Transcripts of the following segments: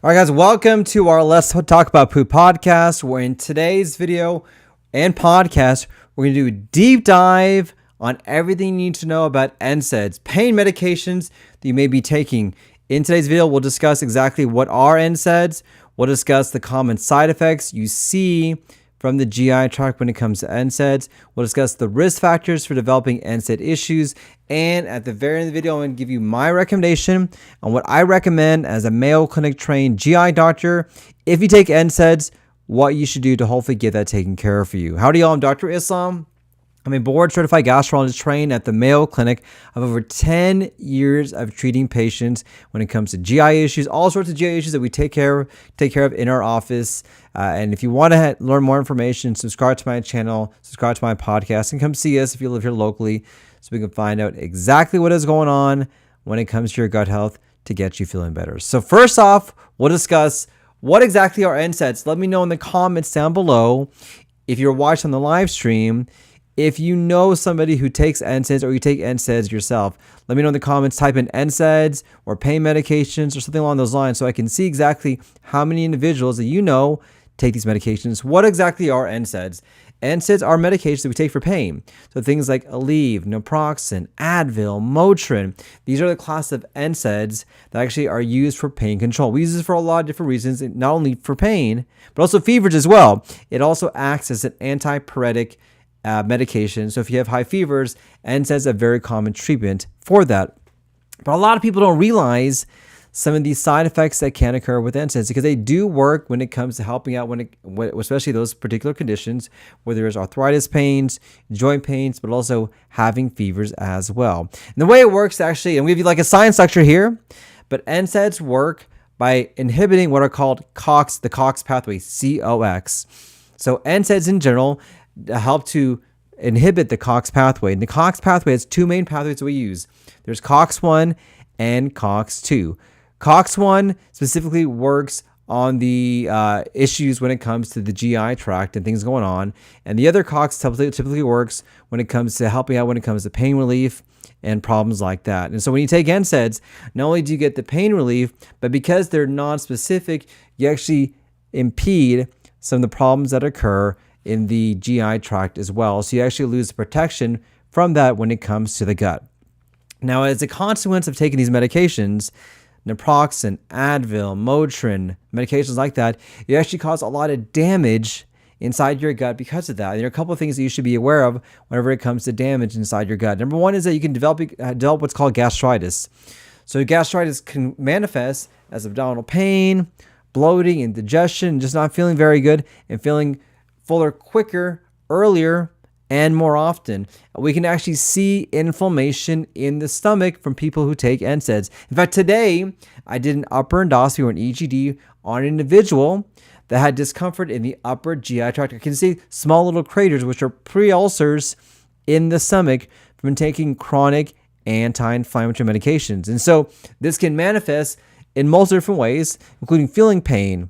All right, guys, welcome to our Let's Talk About Poop podcast, where in today's video and podcast, we're going to do a deep dive on everything you need to know about NSAIDs, pain medications that you may be taking. In today's video, we'll discuss exactly what are NSAIDs. We'll discuss the common side effects you see from the GI tract when it comes to NSAIDs. We'll discuss the risk factors for developing NSAID issues. And at the very end of the video, I'm going to give you my recommendation on what I recommend as a Mayo Clinic trained GI doctor. If you take NSAIDs, what you should do to hopefully get that taken care of for you. Howdy y'all, I'm Dr. Islam. I'm a board certified gastroenterologist trained at the Mayo Clinic. I have over 10 years of treating patients when it comes to GI issues, all sorts of GI issues that we take care of in our office. And if you want to learn more information, subscribe to my channel, subscribe to my podcast, and come see us if you live here locally so we can find out exactly what is going on when it comes to your gut health to get you feeling better. So first off, we'll discuss what exactly are NSAIDs. Let me know in the comments down below if you're watching the live stream. If you know somebody who takes NSAIDs or you take NSAIDs yourself, let me know in the comments. Type in NSAIDs or pain medications or something along those lines so I can see exactly how many individuals that you know take these medications. What exactly are NSAIDs? NSAIDs are medications that we take for pain. So things like Aleve, naproxen, Advil, Motrin. These are the class of NSAIDs that actually are used for pain control. We use this for a lot of different reasons, not only for pain, but also fevers as well. It also acts as an antipyretic medication. So if you have high fevers, NSAIDs is a very common treatment for that. But a lot of people don't realize some of these side effects that can occur with NSAIDs because they do work when it comes to helping out especially those particular conditions, whether it's arthritis pains, joint pains, but also having fevers as well. And the way it works actually, and we give you like a science lecture here, but NSAIDs work by inhibiting what are called the COX pathway, COX. So NSAIDs in general help to inhibit the COX pathway. And the COX pathway has two main pathways that we use. There's COX-1 and COX-2. COX-1 specifically works on the issues when it comes to the GI tract and things going on. And the other COX typically works when it comes to helping out when it comes to pain relief and problems like that. And so when you take NSAIDs, not only do you get the pain relief, but because they're non-specific, you actually impede some of the problems that occur in the GI tract as well. So you actually lose the protection from that when it comes to the gut. Now, as a consequence of taking these medications, naproxen, Advil, Motrin, medications like that, you actually cause a lot of damage inside your gut because of that. And there are a couple of things that you should be aware of whenever it comes to damage inside your gut. Number one is that you can develop what's called gastritis. So gastritis can manifest as abdominal pain, bloating, indigestion, just not feeling very good and feeling fuller quicker, earlier, and more often. We can actually see inflammation in the stomach from people who take NSAIDs. In fact, today I did an upper endoscopy or an EGD on an individual that had discomfort in the upper GI tract. You can see small little craters, which are pre-ulcers in the stomach from taking chronic anti-inflammatory medications. And so this can manifest in multiple different ways, including feeling pain,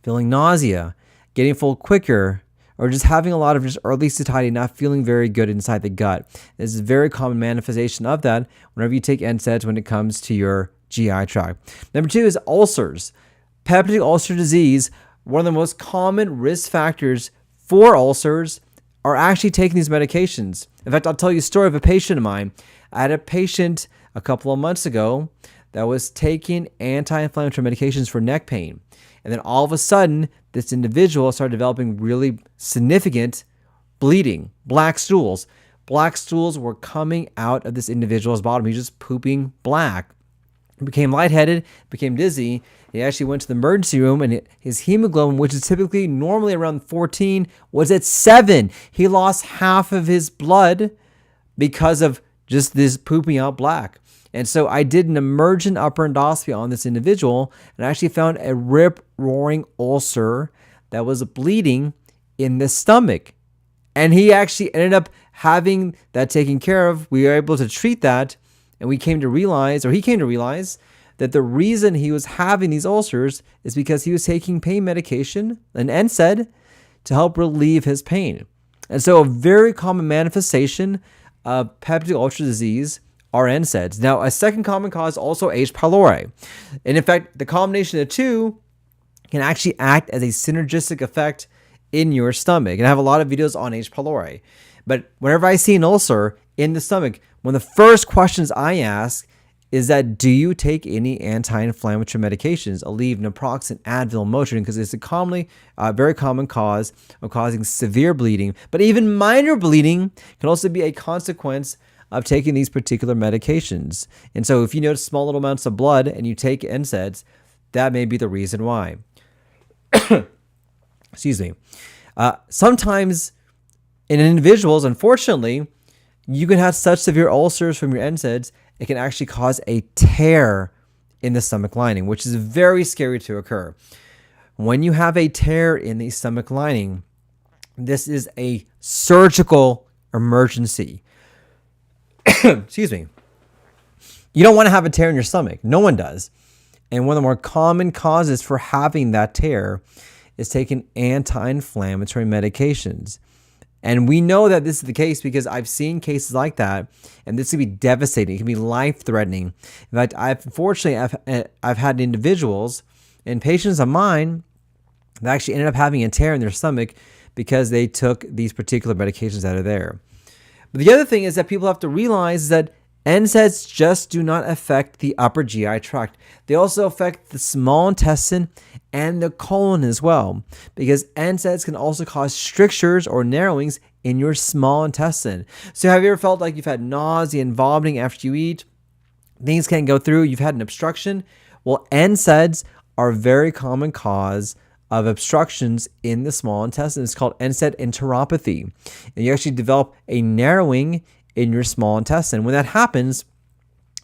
feeling nausea, getting full quicker, or just having a lot of just early satiety, not feeling very good inside the gut. This is a very common manifestation of that whenever you take NSAIDs when it comes to your GI tract. Number two is ulcers. Peptic ulcer disease, one of the most common risk factors for ulcers are actually taking these medications. In fact, I'll tell you a story of a patient of mine. I had a patient a couple of months ago that was taking anti-inflammatory medications for neck pain. And then all of a sudden, this individual started developing really significant bleeding, black stools. Black stools were coming out of this individual's bottom. He was just pooping black. He became lightheaded, became dizzy. He actually went to the emergency room and his hemoglobin, which is typically normally around 14, was at 7. He lost half of his blood because of just this pooping out black. And so I did an emergent upper endoscopy on this individual and I actually found a rip-roaring ulcer that was bleeding in the stomach. And he actually ended up having that taken care of. We were able to treat that and he came to realize that the reason he was having these ulcers is because he was taking pain medication, an NSAID, to help relieve his pain. And so a very common manifestation of peptic ulcer disease are NSAIDs. Now, a second common cause also H. pylori. And in fact, the combination of the two can actually act as a synergistic effect in your stomach. And I have a lot of videos on H. pylori. But whenever I see an ulcer in the stomach, one of the first questions I ask is that, do you take any anti-inflammatory medications, Aleve, naproxen, Advil, Motrin, because it's a very common cause of causing severe bleeding. But even minor bleeding can also be a consequence of taking these particular medications. And so if you notice small little amounts of blood and you take NSAIDs, that may be the reason why. Excuse me. Sometimes in individuals, unfortunately, you can have such severe ulcers from your NSAIDs, it can actually cause a tear in the stomach lining, which is very scary to occur. When you have a tear in the stomach lining, this is a surgical emergency. Excuse me. You don't want to have a tear in your stomach. No one does. And one of the more common causes for having that tear is taking anti-inflammatory medications. And we know that this is the case because I've seen cases like that, and this can be devastating. It can be life-threatening. In fact, I've had individuals and patients of mine that actually ended up having a tear in their stomach because they took these particular medications that are there. But the other thing is that people have to realize that NSAIDs just do not affect the upper GI tract. They also affect the small intestine and the colon as well, because NSAIDs can also cause strictures or narrowings in your small intestine. So have you ever felt like you've had nausea and vomiting after you eat? Things can't go through, you've had an obstruction? Well, NSAIDs are a very common cause of obstructions in the small intestine. It's called NSAID enteropathy. And you actually develop a narrowing in your small intestine. When that happens,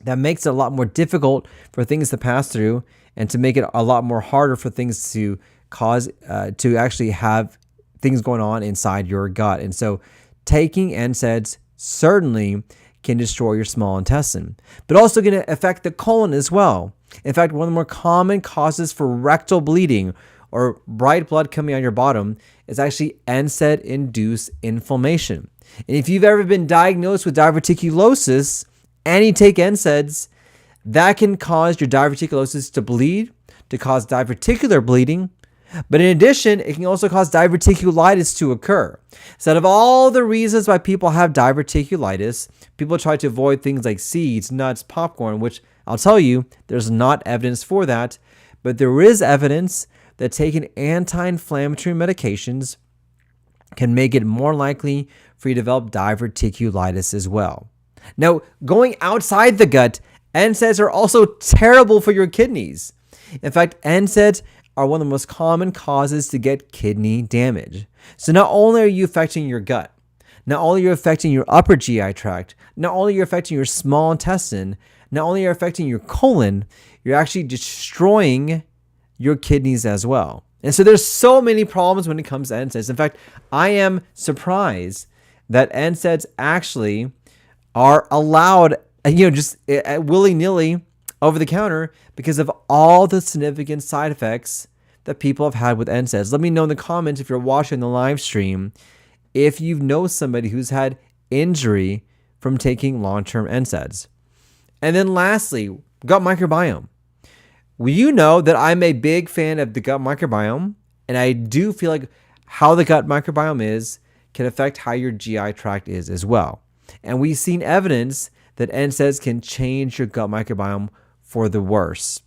that makes it a lot more difficult for things to pass through and to make it a lot more harder for things to cause, to actually have things going on inside your gut. And so taking NSAIDs certainly can destroy your small intestine, but also going to affect the colon as well. In fact, one of the more common causes for rectal bleeding or bright blood coming out your bottom is actually NSAID-induced inflammation. And if you've ever been diagnosed with diverticulosis and you take NSAIDs, that can cause your diverticulosis to bleed, to cause diverticular bleeding. But in addition, it can also cause diverticulitis to occur. So out of all the reasons why people have diverticulitis, people try to avoid things like seeds, nuts, popcorn, which I'll tell you, there's not evidence for that. But there is evidence that taking anti-inflammatory medications can make it more likely for you to develop diverticulitis as well. Now, going outside the gut, NSAIDs are also terrible for your kidneys. In fact, NSAIDs are one of the most common causes to get kidney damage. So not only are you affecting your gut, not only are you affecting your upper GI tract, not only are you affecting your small intestine, not only are you affecting your colon, you're actually destroying your kidneys as well. And so there's so many problems when it comes to NSAIDs. In fact, I am surprised that NSAIDs actually are allowed, just willy-nilly over the counter because of all the significant side effects that people have had with NSAIDs. Let me know in the comments if you're watching the live stream if you know somebody who's had injury from taking long-term NSAIDs. And then lastly, gut microbiome. Well, you know that I'm a big fan of the gut microbiome, and I do feel like how the gut microbiome is can affect how your GI tract is as well. And we've seen evidence that NSAIDs can change your gut microbiome for the worse.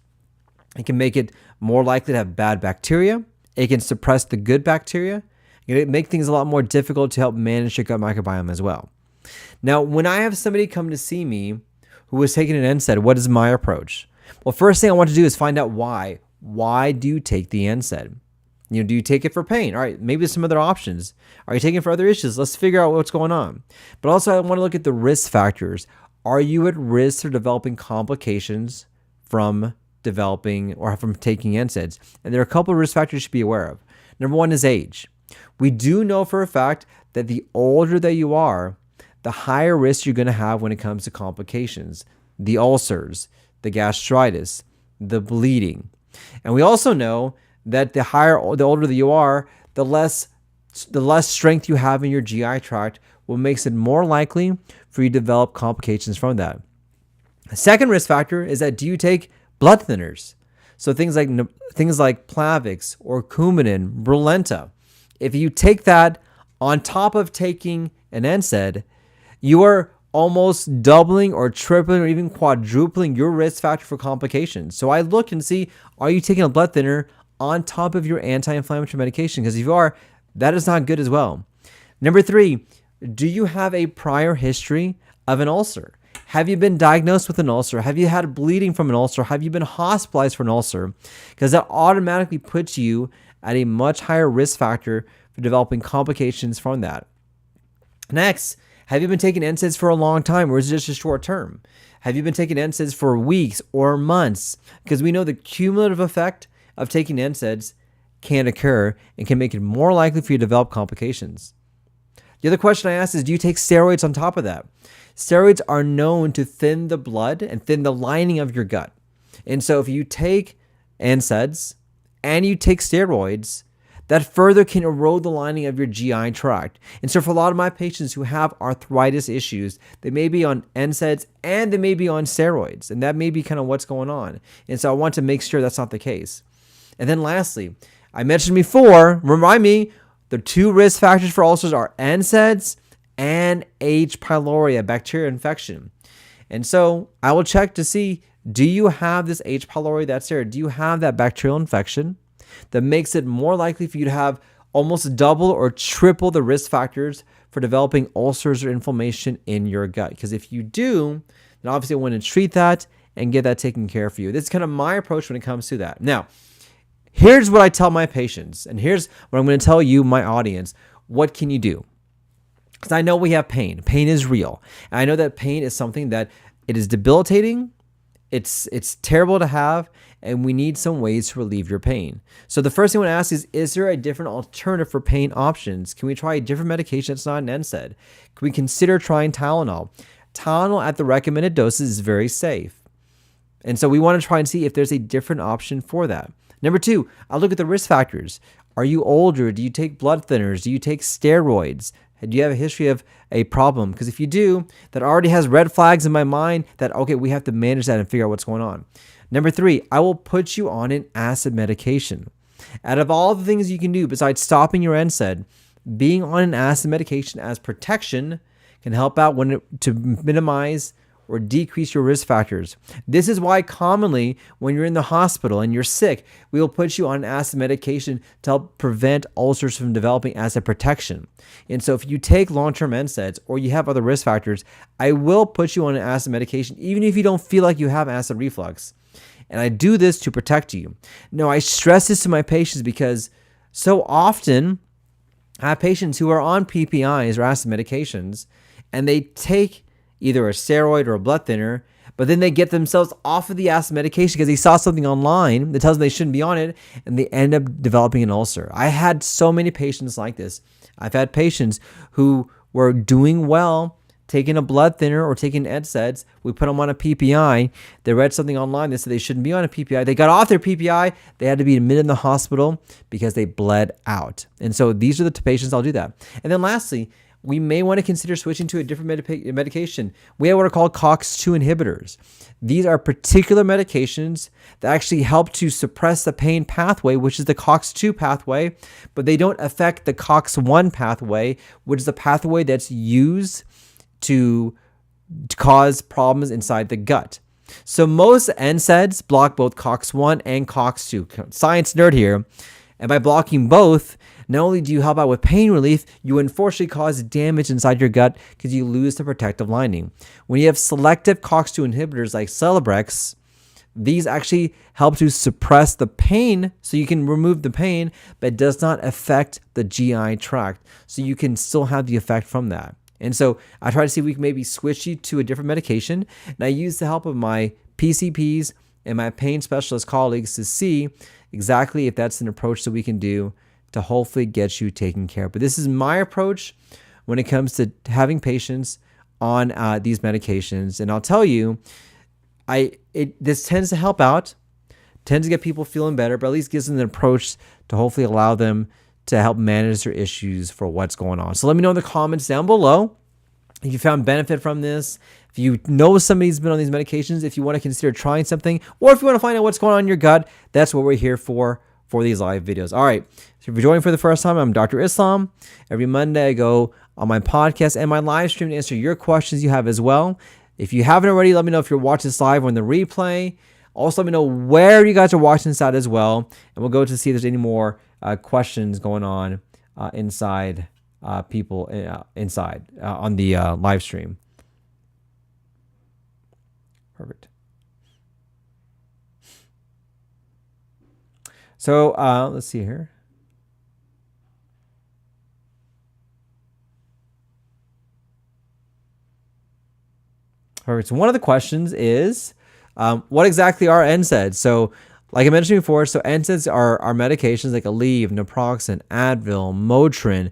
It can make it more likely to have bad bacteria. It can suppress the good bacteria. It can make things a lot more difficult to help manage your gut microbiome as well. Now, when I have somebody come to see me who is taking an NSAID, what is my approach? Well, first thing I want to do is find out why. Why do you take the NSAID? Do you take it for pain? All right, maybe there's some other options. Are you taking it for other issues? Let's figure out what's going on. But also, I want to look at the risk factors. Are you at risk for developing complications from developing or from taking NSAIDs? And there are a couple of risk factors you should be aware of. Number one is age. We do know for a fact that the older that you are, the higher risk you're going to have when it comes to complications, the ulcers, the gastritis, the bleeding. And we also know that the older that you are, the less strength you have in your GI tract, what makes it more likely for you to develop complications from that. The second risk factor is that do you take blood thinners? So things like Plavix or Coumadin, Brilinta. If you take that on top of taking an NSAID, you are almost doubling or tripling or even quadrupling your risk factor for complications. So I look and see, are you taking a blood thinner on top of your anti-inflammatory medication? Because if you are, that is not good as well. Number 3, do you have a prior history of an ulcer? Have you been diagnosed with an ulcer? Have you had bleeding from an ulcer? Have you been hospitalized for an ulcer? Because that automatically puts you at a much higher risk factor for developing complications from that. Next, have you been taking NSAIDs for a long time, or is it just a short term? Have you been taking NSAIDs for weeks or months? Because we know the cumulative effect of taking NSAIDs can occur and can make it more likely for you to develop complications. The other question I asked is, do you take steroids on top of that? Steroids are known to thin the blood and thin the lining of your gut. And so if you take NSAIDs and you take steroids, that further can erode the lining of your GI tract. And so for a lot of my patients who have arthritis issues, they may be on NSAIDs and they may be on steroids. And that may be kind of what's going on. And so I want to make sure that's not the case. And then lastly, I mentioned before, remind me, the 2 risk factors for ulcers are NSAIDs and H. pylori, a bacterial infection. And so I will check to see, do you have this H. pylori that's there? Do you have that bacterial infection that makes it more likely for you to have almost double or triple the risk factors for developing ulcers or inflammation in your gut? Because if you do, then obviously I want to treat that and get that taken care of for you. This is kind of my approach when it comes to that. Now, here's what I tell my patients, and here's what I'm going to tell you, my audience. What can you do? Because I know we have pain. Pain is real. And I know that pain is something that it is debilitating. It's terrible to have, and we need some ways to relieve your pain. So the first thing I want to ask is there a different alternative for pain options? Can we try a different medication that's not an NSAID? Can we consider trying Tylenol? Tylenol at the recommended doses is very safe. And so we want to try and see if there's a different option for that. Number 2, I'll look at the risk factors. Are you older? Do you take blood thinners? Do you take steroids? Do you have a history of a problem? Because if you do, that already has red flags in my mind that, okay, we have to manage that and figure out what's going on. Number 3, I will put you on an acid medication. Out of all the things you can do besides stopping your NSAID, being on an acid medication as protection can help out to minimize or decrease your risk factors. This is why commonly when you're in the hospital and you're sick, we will put you on an acid medication to help prevent ulcers from developing as a protection. And so if you take long-term NSAIDs or you have other risk factors, I will put you on an acid medication even if you don't feel like you have acid reflux. And I do this to protect you. Now, I stress this to my patients because so often I have patients who are on PPIs or acid medications and they take either a steroid or a blood thinner, but then they get themselves off of the acid medication because they saw something online that tells them they shouldn't be on it, and they end up developing an ulcer. I had so many patients like this. I've had patients who were doing well, taking a blood thinner or taking NSAIDs. We put them on a PPI. They read something online that said they shouldn't be on a PPI. They got off their PPI. They had to be admitted in the hospital because they bled out. And so these are the patients I'll do that. And then lastly, we may want to consider switching to a different medication. We have what are called COX-2 inhibitors. These are particular medications that actually help to suppress the pain pathway, which is the COX-2 pathway, but they don't affect the COX-1 pathway, which is the pathway that's used to cause problems inside the gut. So most NSAIDs block both COX-1 and COX-2. Science nerd here. And by blocking both, not only do you help out with pain relief, you unfortunately cause damage inside your gut because you lose the protective lining. When you have selective COX-2 inhibitors like Celebrex, these actually help to suppress the pain so you can remove the pain, but it does not affect the GI tract. So you can still have the effect from that. And so I try to see if we can maybe switch you to a different medication. And I use the help of my PCPs and my pain specialist colleagues to see exactly if that's an approach that we can do to hopefully get you taken care of. But this is my approach when it comes to having patients on these medications. And I'll tell you, this tends to help out, tends to get people feeling better, but at least gives them an approach to hopefully allow them to help manage their issues for what's going on. So let me know in the comments down below If you found benefit from this, if you know somebody's been on these medications, if you want to consider trying something, or if you want to find out what's going on in your gut, that's what we're here for these live videos. All right. So if you're joining for the first time, I'm Dr. Islam. Every Monday I go on my podcast and my live stream to answer your questions you have as well. If you haven't already, let me know if you're watching this live or in the replay. Also, let me know where you guys are watching this at as well. And we'll go to see if there's any more questions going on inside people inside on the live stream. Perfect. So let's see here. Perfect. So one of the questions is, what exactly are NSAIDs? So like I mentioned before, so NSAIDs are medications like Aleve, naproxen, Advil, Motrin.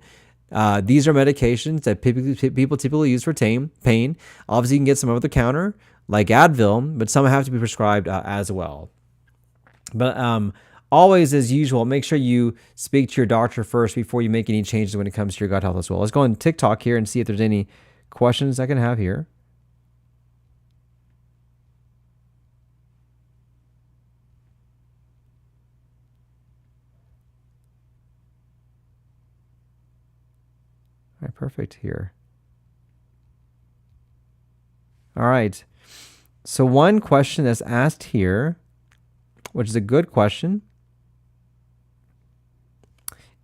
These are medications that people typically use for pain. Obviously, you can get some over the counter like Advil, but some have to be prescribed as well. But always, as usual, make sure you speak to your doctor first before you make any changes when it comes to your gut health as well. Let's go on TikTok here and see if there's any questions I can have here. All right, perfect here. All right. So one question that's asked here, which is a good question,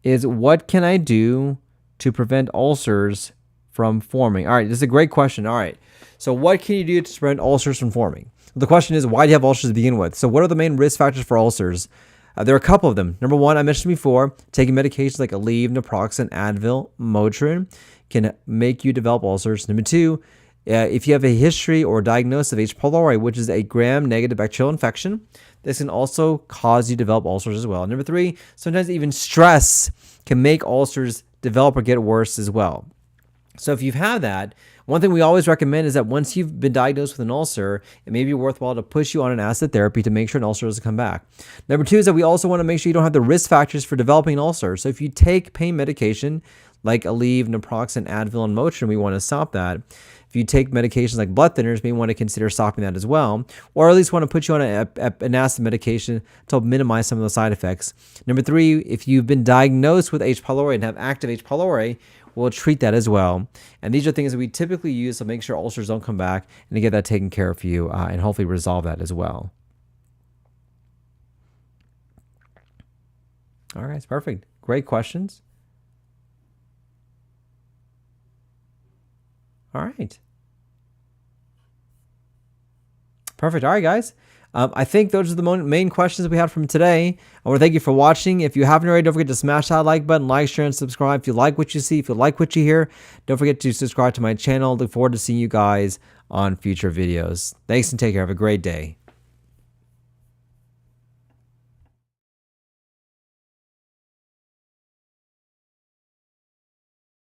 is what can I do to prevent ulcers from forming? All right, this is a great question. All right. So what can you do to prevent ulcers from forming? The question is, why do you have ulcers to begin with? So what are the main risk factors for ulcers? There are a couple of them. Number one, I mentioned before, taking medications like Aleve, naproxen, Advil, Motrin can make you develop ulcers. Number two, if you have a history or diagnosis of H. pylori, which is a gram-negative bacterial infection, this can also cause you to develop ulcers as well. Number three, sometimes even stress can make ulcers develop or get worse as well. So if you've had that, one thing we always recommend is that once you've been diagnosed with an ulcer, it may be worthwhile to push you on an acid therapy to make sure an ulcer doesn't come back. Number two is that we also want to make sure you don't have the risk factors for developing an ulcer. So if you take pain medication like Aleve, naproxen, Advil, and Motrin, we want to stop that. If you take medications like blood thinners, you may want to consider stopping that as well, or at least want to put you on an acid medication to help minimize some of the side effects. Number three, if you've been diagnosed with H. pylori and have active H. pylori, we'll treat that as well. And these are things that we typically use to make sure ulcers don't come back and to get that taken care of for you and hopefully resolve that as well. All right, perfect. Great questions. All right. Perfect. All right, guys. I think those are the main questions that we had from today. I want to thank you for watching. If you haven't already, don't forget to smash that like button, like, share, and subscribe. If you like what you see, if you like what you hear, don't forget to subscribe to my channel. Look forward to seeing you guys on future videos. Thanks and take care. Have a great day.